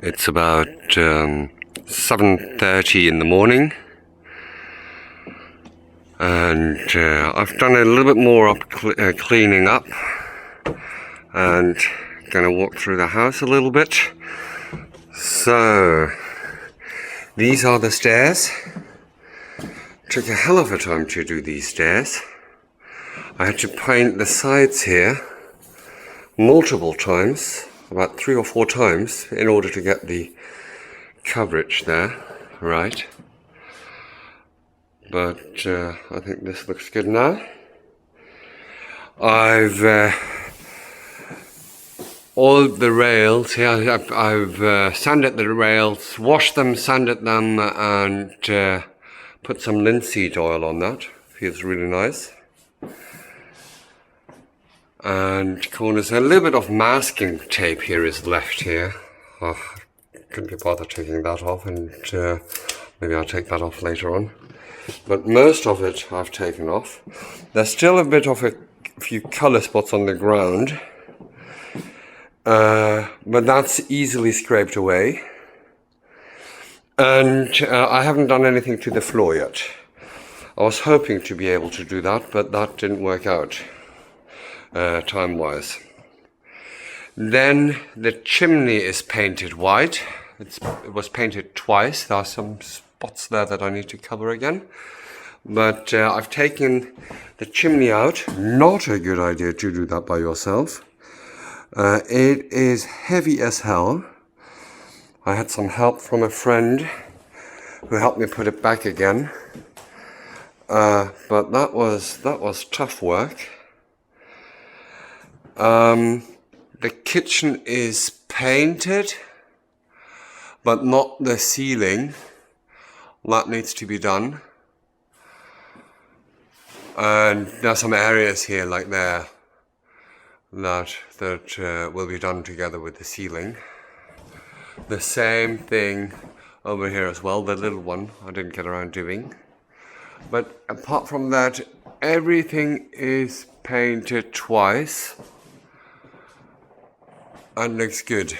It's about 7:30 in the morning, and I've done a little bit more cleaning up, and gonna walk through the house a little bit. So these are the stairs. Took a hell of a time to do these stairs. I had to paint the sides here multiple times, about 3 or 4 times, in order to get the coverage there right. But I think this looks good now. I've oiled the rails here. I've sanded the rails, washed them, sanded them, and put some linseed oil on that. Feels really nice. And corners, a little bit of masking tape here is left here. Oh, couldn't be bothered taking that off, and maybe I'll take that off later on. But most of it I've taken off. There's still a bit of a few color spots on the ground, but that's easily scraped away. And I haven't done anything to the floor yet. I was hoping to be able to do that, but that didn't work out time-wise. Then the chimney is painted white. It was painted twice. There are some spots there that I need to cover again. But I've taken the chimney out. Not a good idea to do that by yourself. It is heavy as hell. I had some help from a friend who helped me put it back again. But that was tough work. The kitchen is painted, but not the ceiling. That needs to be done. And there's some areas here like there that will be done together with the ceiling. The same thing over here as well, the little one I didn't get around doing. But apart from that, everything is painted twice and looks good.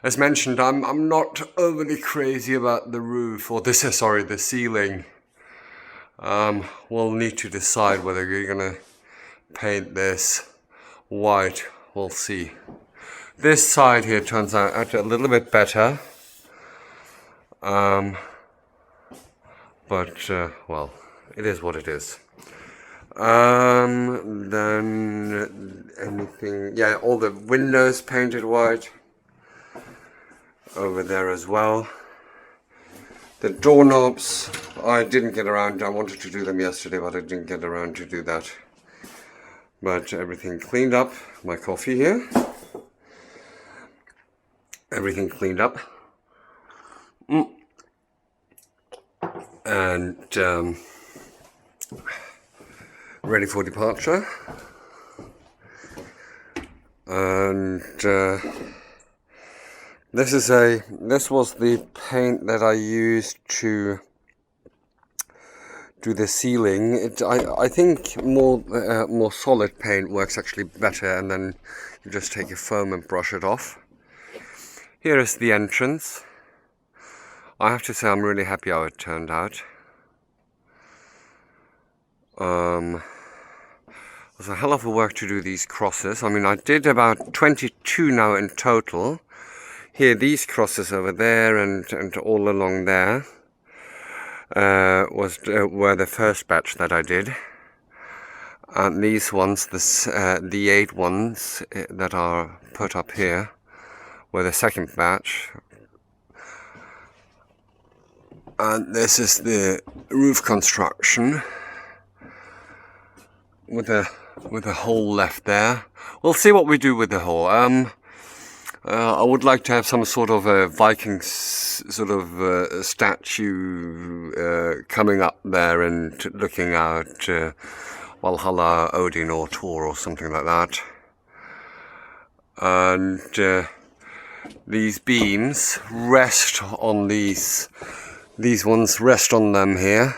As mentioned, I'm not overly crazy about the roof, or the ceiling. We'll need to decide whether you're gonna paint this white. We'll see. This side here turns out a little bit better. But well, it is what it is. Then anything, yeah, all the windows painted white over there as well. The doorknobs, I didn't get around. I wanted to do them yesterday, but I didn't get around to do that. But everything cleaned up. My coffee here. Everything cleaned up. And ready for departure. And this was the paint that I used to do the ceiling. I think more solid paint works actually better, and then you just take your foam and brush it off. Here is the entrance. I have to say I'm really happy how it turned out. It was a hell of a work to do these crosses. I mean, I did about 22 now in total. Here, these crosses over there and all along there were the first batch that I did. And these ones, the 8 ones that are put up here, were the second batch. And this is the roof construction with a hole left there. We'll see what we do with the hole. I would like to have some sort of a Viking statue coming up there and looking out Valhalla, Odin or Thor or something like that. And these beams rest on these ones rest on them here.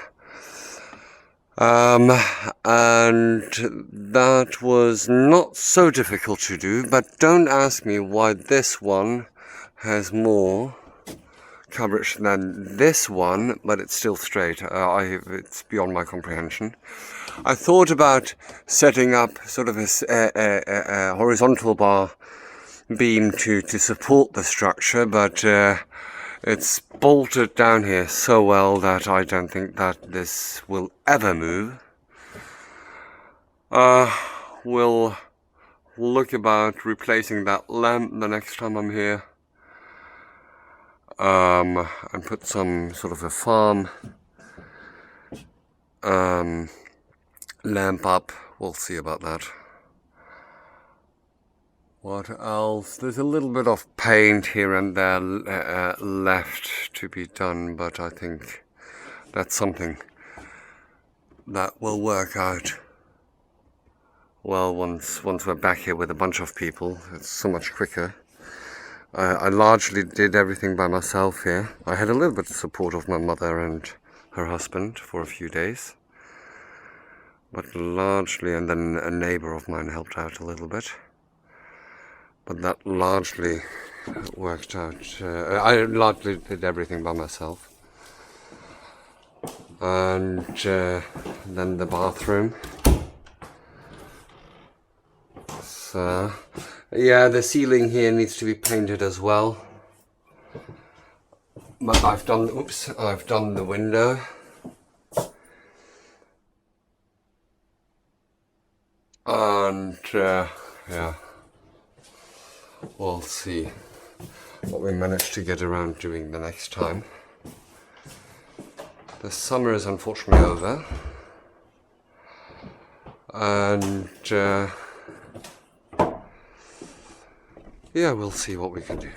And that was not so difficult to do, but don't ask me why this one has more coverage than this one, but it's still straight. It's beyond my comprehension. I thought about setting up sort of a horizontal bar beam to support the structure, but it's bolted down here so well that I don't think that this will ever move. We'll look about replacing that lamp the next time I'm here, and put some sort of a farm lamp up. We'll see about that. What else? There's a little bit of paint here and there left to be done, but I think that's something that will work out well once we're back here with a bunch of people. It's so much quicker. I largely did everything by myself here. I had a little bit of support of my mother and her husband for a few days, but largely, and then a neighbor of mine helped out a little bit. But that largely worked out. I largely did everything by myself. And then the bathroom. So, yeah, the ceiling here needs to be painted as well. But I've done the window. And yeah. We'll see what we manage to get around doing the next time. The summer is unfortunately over, and yeah, we'll see what we can do.